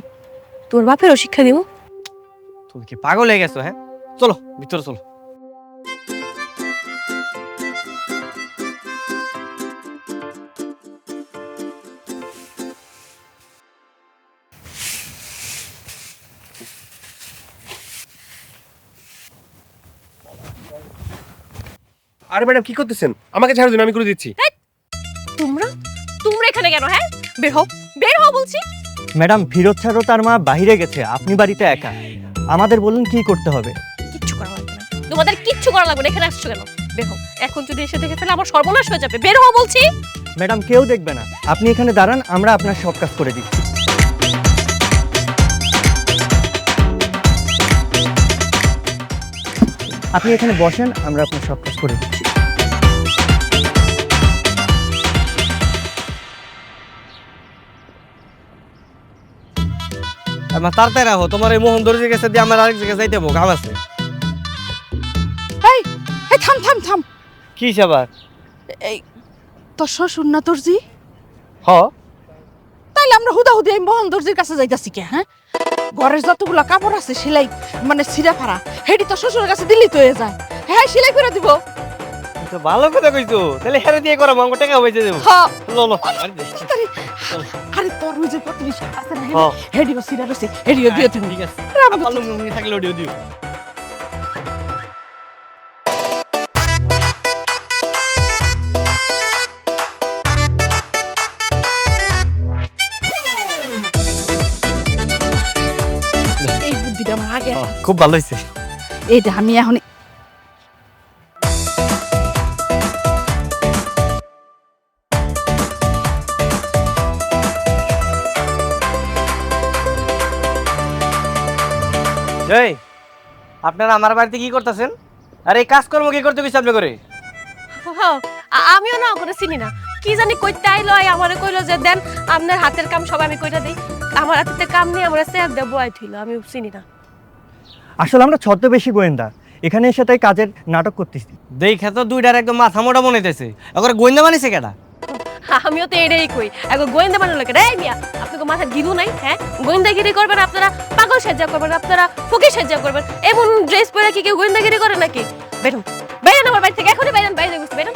তোমার বাপেরও শিক্ষা দিব। তুমি কি পাগল হয়ে গেছো? হ্যাঁ, চলো ভিতরে চলো। আরে ম্যাডাম কি করতেছেন? আমাকে ছাড় দিন, আমি করে দিচ্ছি। তোমরা তোমরা এখানে কেন? হ্যাঁ, বের হও বলছি। ম্যাডাম, ফিরোজ ছাড়ও তার মা বাইরে গেছে, আপনি বাড়িতে একা। আমাদের বলুন কি করতে হবে। কিচ্ছু করা লাগবে না, তোমাদের কিচ্ছু করা লাগবে না। এখানে আসছো কেন? বের হও। এখন যদি এসে দেখে ফেলে আমার সর্বনাশ হয়ে যাবে। বের হও বলছি। ম্যাডাম, কেউ দেখবে না, আপনি এখানে দাঁড়ান, আমরা আপনার সব কাজ করে দিচ্ছি। আপনি এখানে বসেন, আমরা আপনার সব কাজ করে দিচ্ছি। আমার তাড়াতাড়ি রাখো, তোমার এই মোহন দর্জির কাছে দিয়ে আমার আরেক জায়গায় যাইতে হবো, কাম আছে। এই এই থাম থাম থাম। কি আবার? এই তোর শ্বশুর না দর্জি? হ। তাইলে আমরা হুদাহুদি এই মোহন দর্জির কাছে যাইতাছি কে? হ্যাঁ, ঘরের যতগুলো কাপড় আছে সেলাই মানে ছিঁড়া ফাড়া, হেডি তো শ্বশুরের কাছে দিল্লি তো হয়ে যায়। হ্যাঁ, সেলাই করে দিব। তো ভালো কথা কইছো, তাহলে হেরে দিয়ে করো, আমাকে টাকা পয়সা দেবো। হ্যাঁ, লো লো। আরে তোর ওই যে কতরি আছে না, হ্যাঁ। হেডিও ছিঁড়া রয়েছে, হেডিও দিও তুমি। ঠিক আছে, ভালো মনে থাকলে ওডিও দিও। এই বুদ্ধিটা আমার আগে। খুব ভালো হয়েছে। এইটা আমি এখন এই আপনারা আমার বাড়িতে কি করতেছেন? আরে এই কাজকর্ম কি করতে গেছে আপনি করে? হ্যাঁ, আমিও না ওখানে চিনি না, কি জানি কইতে আইলো। আমারে কইলো যে দেন আপনার হাতের কাম সব আমি কইটা দেই। আমার হাতের কাম নিয়ে আমার চেয়ার দিয়ে বয়াই থইলো, আমি চিনি না। আসলে আমরা ছদ্মবেশী গোয়েন্দা, এখানে এসে তাই কাজের নাটক করতেছি। দেখে তো দুইটার একদম মাথা মোটা মনেতেছে, এখন গোয়েন্দা বানিয়েছে কেডা? আমিও তো এটাই কই, এখন গোয়েন্দা বানানো লাগে রে মিয়া। আপনাকে মাথা গিরু নাই? হ্যাঁ, গোয়েন্দাগিরি করবেন আপনারা, পাগল সাজ্জা করবেন আপনারা, ফকির সাজ্জা করবেন। এমন ড্রেস পরে কি কেউ গোয়েন্দাগিরি করে নাকি? বেরোন, বেরোন আমার বাড়ি থেকে, এখনই বেরোন, বাইরে গেছে, বেরোন।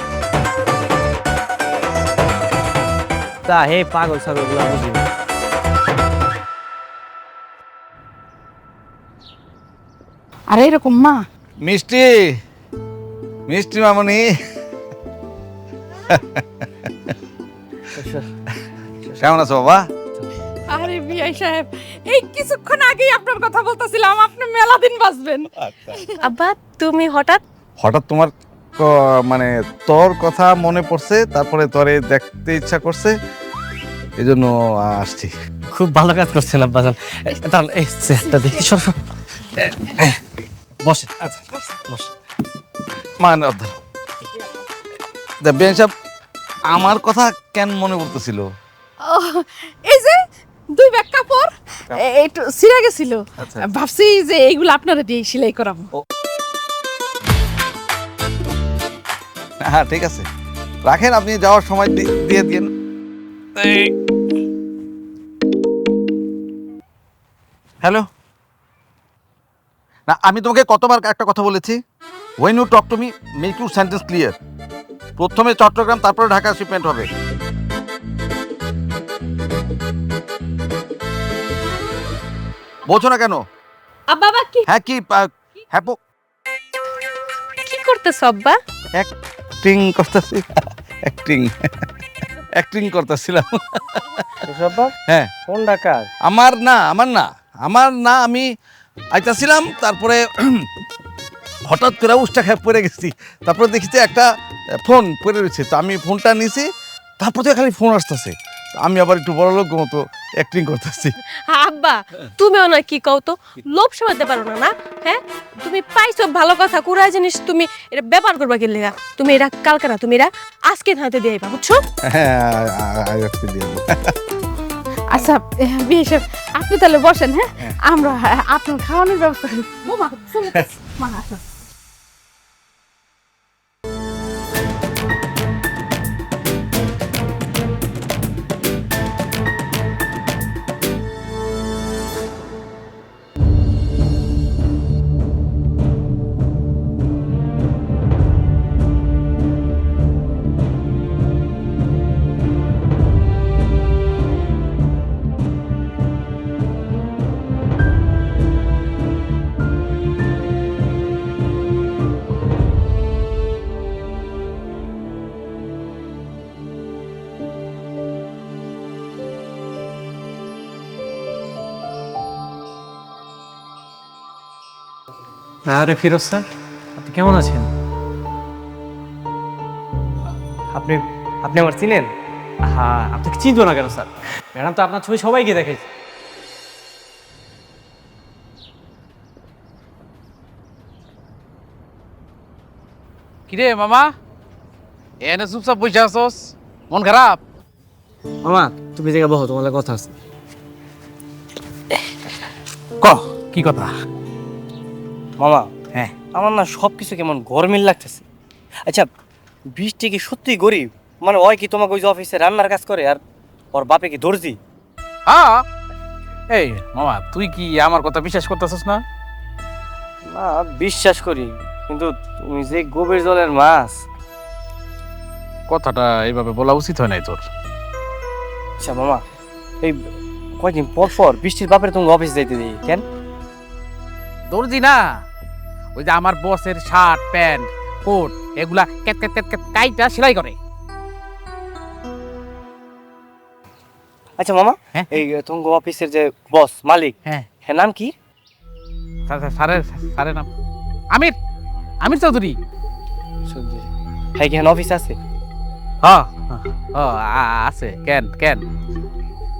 তা হে পাগল ছাগল গুলা বুঝি না। আরে এরকম মা মিষ্টি মিষ্টি মামনি, কেমন আছো বাবা? আরে বিআই সাহেব, এই কিছুক্ষণ আগেই আপনার কথা বলতেছিলাম, আপনি মেলা দিন বাঁচবেন। আব্বা তুমি হঠাৎ? হঠাৎ তোমার মানে তোর কথা মনে পড়ছে, তারপরে তোরে দেখতে ইচ্ছা করছে, এই জন্য আসছি। খুব ভালো কাজ করছেন আব্বাজান। তাহলে এই চেয়ারটা দেখি, সর সর। বসে। আচ্ছা বসে। মান বেন সাহেব, আমার কথা কেন মনে পড়তেছিল? এই যে 2 ব্যাগ কাপড় একটু ছিঁড়ে গেছিল, ভাবছি যে এইগুলো আপনারা দিয়ে সেলাই করাবো। হ্যাঁ ঠিক আছে, রাখেন, আপনি যাওয়ার সময় দিয়ে দিন। হ্যালো, না আমি তোমাকে কতবার একটা কথা বলেছি, when you talk to me make your sentence clear. প্রথমে চট্টগ্রাম, তারপরে ঢাকা শিপমেন্ট হবে। বলছো না কেন? বাবা কি হ্যাঁ কি হ্যাঁ কি করতেছ আব্বা? অ্যাক্টিং করতেছি, অ্যাক্টিং করতেছিলাম। হ্যাঁ কোন ডাকার? আমার না, আমি আইতাছিলাম, তারপরে হঠাৎ করে উষ্টা খেয়ে পড়ে গেছি। তারপরে দেখেছি একটা ফোন পড়ে রয়েছে, তো আমি ফোনটা নিয়েছি, তারপর তো খালি ফোন আসতেছে, আমি আবার একটু বড় লোক মতো অ্যাক্টিং করতেছি। আব্বা তুমিও না কি কও তো, লোভ সামলাতে পারো না না? হ্যাঁ তুমি পাইছো ভালো কথা, কুড়া জিনিস তুমি এটা ব্যাপার করবা কি লেগা? তুমি এটা কালকে না, তুমি এটা আজকে হাতে দিয়ে আইবা, বুঝছো? হ্যাঁ আজকে দিয়ে দেবো। আচ্ছা বিয়ে সাহেব, আপনি তাহলে বসেন, হ্যাঁ আমরা আপনার খাওয়ানোর ব্যবস্থা করি। বোমা চলো, মা আসো। আরে ফিরোজ স্যার, আপনি কেমন আছেন? আপনি আপনি আমার চিনেন? হ্যাঁ, আপনাকে চিনতো না কেন স্যার? ম্যাডাম তো আপনার ছবি সবাইকে দেখাইছে। কিরে মামা, এনে চুপচাপ বসে আছস, মন খারাপ? মামা তুমি জায়গা বহো, তোমার কথা আছে। কি কথা? মামা হ্যাঁ, আমার না সবকিছু কেমন গরমিল লাগতেছে। আচ্ছা বৃষ্টি কি সত্যি গরিব? মানে ওই কি তোমাকে ওই যে অফিসে রান্নার কাজ করে, আর ওর বাপে কি দর্জি? হ্যাঁ। এই মামা, তুই কি আমার কথা বিশ্বাস করতেছস না? না বিশ্বাস করি, কিন্তু তুমি যে গভীর জলের মাছ। কথাটা এইভাবে বলা উচিত হয় নাই তোর। আচ্ছা মামা, এই কয়দিন পর পর বৃষ্টির বাপের তুমি অফিস যাইতে দিই কেন? দর্জি না, ওই যে আমার বসের শার্ট প্যান্ট কোট এগুলা ক্যাট ক্যাট ক্যাট কাইটা সেলাই করে। আচ্ছা মামা, হ্যাঁ? এই তোমার অফিসের যে বস মালিক, হ্যাঁ হ্যাঁ নাম কি? স্যারের নাম আমির, আমির চৌধুরী। হ্যাঁ কি অফিস আছে? হ্যাঁ আছে। কেন কেন?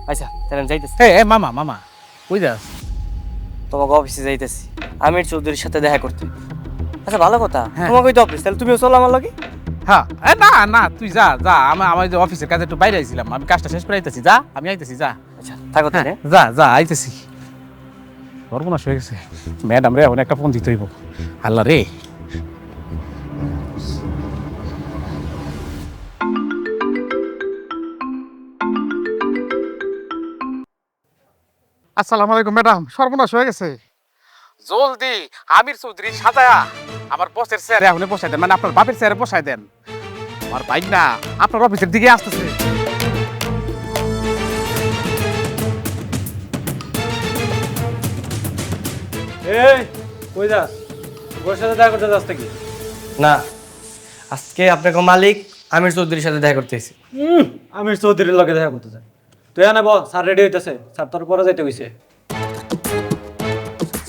আচ্ছা তাহলে আমি যাইতেছি। এ মামা মামা কই যাস? তোমাকে অফিসে যাইতেছি আমির চৌধুরীর সাথে দেখা করতে। আচ্ছা ভালো কথা, হ্যাঁ। তোমাকে তো অফিস, তাহলে তুমিও চলো আমার লগে। হ্যাঁ না না তুই যা যা, আমার যে অফিসের কাজে একটু বাইরে আইছিলাম, আমি কাজটা শেষ করে আইতেছি। যা, আমি আইতেছি। যা আচ্ছা থাকো তাহলে। যা যা আইতেছি। সর্বনাশ হয়ে গেছে ম্যাডাম রে, এখন একটা ফোন দিতে হইব। আল্লাহ রে। আসসালামু আলাইকুম ম্যাডাম, সর্বনাশ হয়ে গেছে। জলদি আমির চৌধুরী সাজায়া আমার বসের চেয়ারে এখন বসাই দেন, মানে আপনার বাপের চেয়ারে বসাই দেন। আমার ভাই না আপনার অফিসের দিকে আসতেছে। এই কই যাস? ওর সাথে দেখা করতে যাস নাকি? না, আজকে আপনাকে মালিক আমির চৌধুরীর সাথে দেখা করতেছি। আমির চৌধুরীর লগে দেখা করতে চাই। তুই আনে বল, স্যার রেডি হইতেছে, স্যার তোর পরে যাইতে কইছে।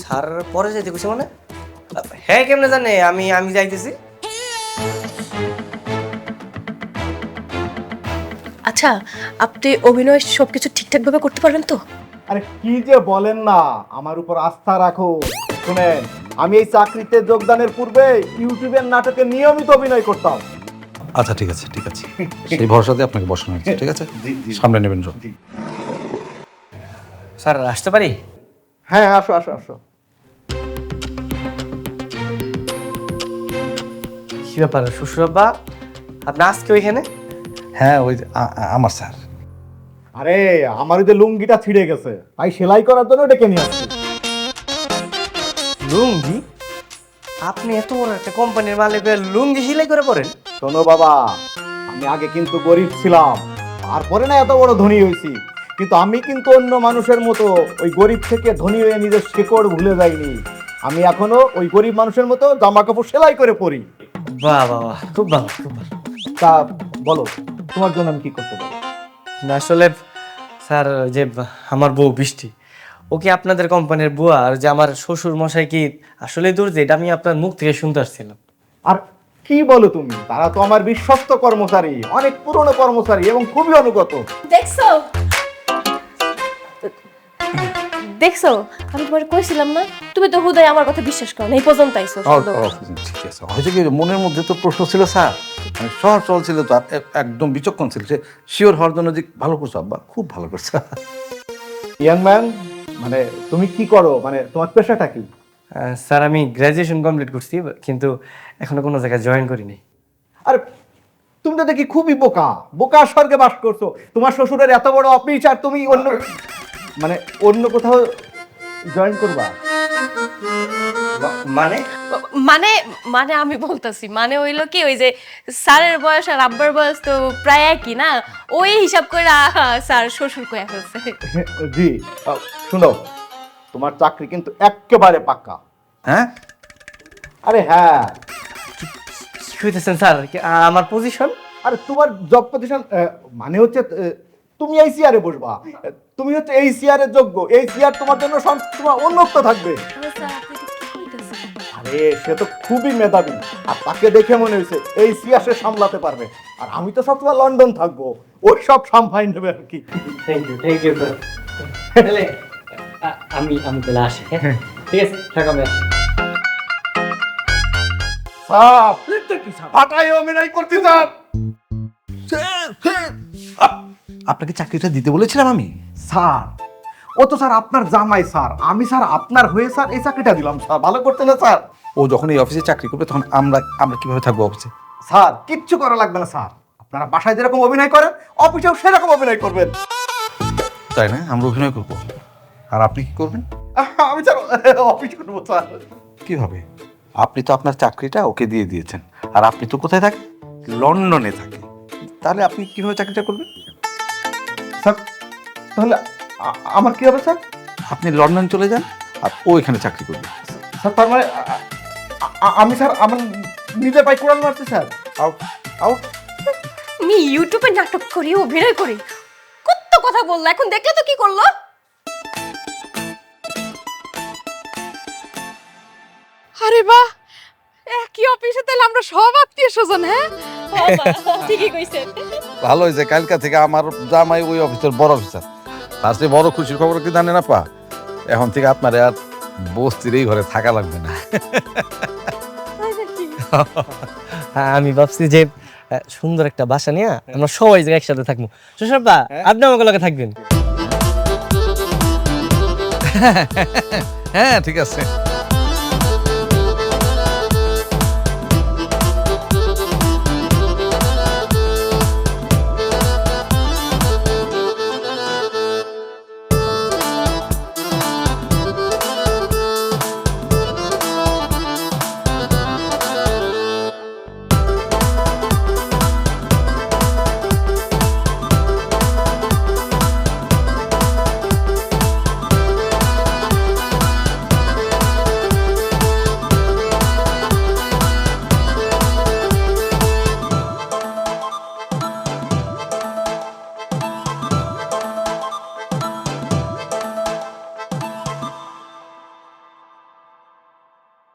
স্যার পরে যাইতে কইছে মানে? হ্যাঁ কেমনে জানে আমি যাইতেছি? আচ্ছা আপনি অভিনয় সবকিছু ঠিকঠাক ভাবে করতে পারবেন তো? আরে কি যে বলেন না, আমার উপর আস্থা রাখো। শুনেন, আমি এই চাকরিতে যোগদানের পূর্বে ইউটিউবের নাটকে নিয়মিত অভিনয় করতাম। আচ্ছা ঠিক আছে সেই ভরসাতে আপনাকে বসানো হয়েছে। ঠিক আছে, সামনে নেবেন। স্যার আসতে পারি? হ্যাঁ, আসো আসো আসো। কি ব্যাপার শ্বশুরাব্বা, আপনি আজকে ওইখানে? হ্যাঁ ওই আমার স্যার। আরে আমার ওই যে লুঙ্গিটা ছিঁড়ে গেছে, তাই সেলাই করার জন্য ডেকে নিয়ে আসছি। লুঙ্গি? আপনি এত বড় একটা কোম্পানির মালিক হয়ে লুঙ্গি সেলাই করে পড়েন? শোনো বাবা, আমি আগে কিন্তু গরিব ছিলাম, তারপরে না এত বড় ধনী হয়েছি। কিন্তু আমি কিন্তু অন্য মানুষের মতো ওই গরিব থেকে ধনী হয়ে নিজের শেকড় ভুলে যাইনি। আমি এখনো ওই গরিব মানুষের মতো জামা কাপড় সেলাই করে পরি। বাহ বাহ বাহ, খুব ভালো খুব ভালো। তা বলো, তোমার জন্য আমি কি করতে পারি? না আসলে স্যার, যে আমার বউ বৃষ্টি, ও কি আপনাদের কোম্পানির বুয়া? আর যে আমার শ্বশুর মশাই কি আসলে দূর, যে এটা আমি আপনার মুখ থেকে শুনতে আসছিলাম। আর কি বলো তুমি, তারা তো আমার বিশ্বস্ত কর্মচারী, অনেক পুরনো কর্মচারী এবং খুবই অনুগত। দেখছো দেখছো, আমি তোমার কইছিলাম না, তুমি তো হুদাই আমার কথা বিশ্বাস করো না, এই পর্যন্ত আইছো। ঠিক আছে, হয়তো কি মনের মধ্যে তো প্রশ্ন ছিল স্যার, মানে সহজ সরল ছিল তো, আর একদম বিচক্ষণ ছিল সে, শিওর হওয়ার জন্য যে ভালো করছো আব্বা, খুব ভালো করছো। ইয়াং ম্যান, মানে তুমি কি করো, মানে তোমার পেশাটা কি? স্যার আমি গ্র্যাজুয়েশন কমপ্লিট করছি, কিন্তু এখনো কোনো জায়গায় জয়েন করিনি। আর তুমি তো দেখি খুবই বোকা, বোকা স্বর্গে বাস করছো। তোমার শ্বশুরের এত বড় অফিস আর তুমি অন্য মানে অন্য কোথাও জয়েন করবা? মানে মানে মানে আমি বলতেছি, মানে হইলো কি, ওই যে স্যারের বয়স আর আব্বার বয়স তো প্রায় একই না, ওই হিসাব করে স্যার শ্বশুর কয়ে ফেলছে। জি, শুনো, তোমার চাকরি কিন্তু একেবারে পাক্কা। হ্যাঁ? আরে হ্যাঁ। কি কইতেছেন স্যার? আমার পজিশন? আরে তোমার জব পজিশন মানে হচ্ছে তুমি এই চেয়ারে বসবা, তুমি হচ্ছে এই চেয়ারের যোগ্য, এই চেয়ার তোমার জন্য তোমার উন্মুক্ত থাকবে। আরে সে তো খুবই মেধাবী, আর তাকে দেখে মনে হয়েছে এই চেয়ার সে সামলাতে পারবে। আর আমি তো সবসময় লন্ডন থাকবো, ওই সব সামলাই নেবে আর কি। Thank you sir. তাহলে আমি তাহলে আসি। ঠিক আছে, থাকো, আমি আসি। ফাটাই অভিনয় করতে যান। আপনাকে চাকরিটা দিতে বলেছিলাম আমি। স্যার, ও তো স্যার আপনার জামাই স্যার, আমি স্যার আপনার হয়ে স্যার এই চাকরিটা দিলাম স্যার, ভালো করতে না স্যার? ও যখন এই অফিসে চাকরি করবে তখন আমরা কিভাবে থাকবো অফিসে? স্যার কিচ্ছু করা লাগবে না স্যার, আপনারা বাসায় যেরকম অভিনয় করেন অফিসেও সেরকম অভিনয় করবেন। তাই না? আমরা অভিনয় করবো, আর আপনি কি করবেন? আমি স্যার অফিস করবো স্যার। কিভাবে? আপনি তো আপনার চাকরিটা ওকে দিয়ে দিয়েছেন, আর আপনি তো কোথায় থাকেন? লন্ডনে থাকেন। তাহলে আপনি কিভাবে চাকরিটা করবেন? স্যার তাহলে আমার কি হবে স্যার? আপনি লন্ডন চলে যান, আর ও এখানে চাকরি করবে। স্যার তার মানে আমি স্যার আমার নিজের পায়ে কোড়াল মারছি স্যার। আউট। আমি ইউটিউবে নাটক করি, অভিনয় করি, কত কথা বললো, এখন দেখলে তো কি করলো। আরে বাহ, একই অফিসে তাহলে আমরা সব আত্মীয় স্বজন। হ্যাঁ, ঠিকই কইছেন। ভালো হয়েছে, কালকা থেকে আমার জামাই ওই অফিসের বড় অফিসার। তার চেয়ে বড় খুশির খবর কি জানেন আপা? এখন থেকে আপনার আর বস্তির এই ঘরে থাকা লাগবে না। আমি ভাবছি যে সুন্দর একটা বাসা নিয়ে আমরা সবাই জায়গায় একসাথে থাকবো। শ্বশুরবা, আপনি আমাকে লগে থাকবেন। হ্যাঁ ঠিক আছে।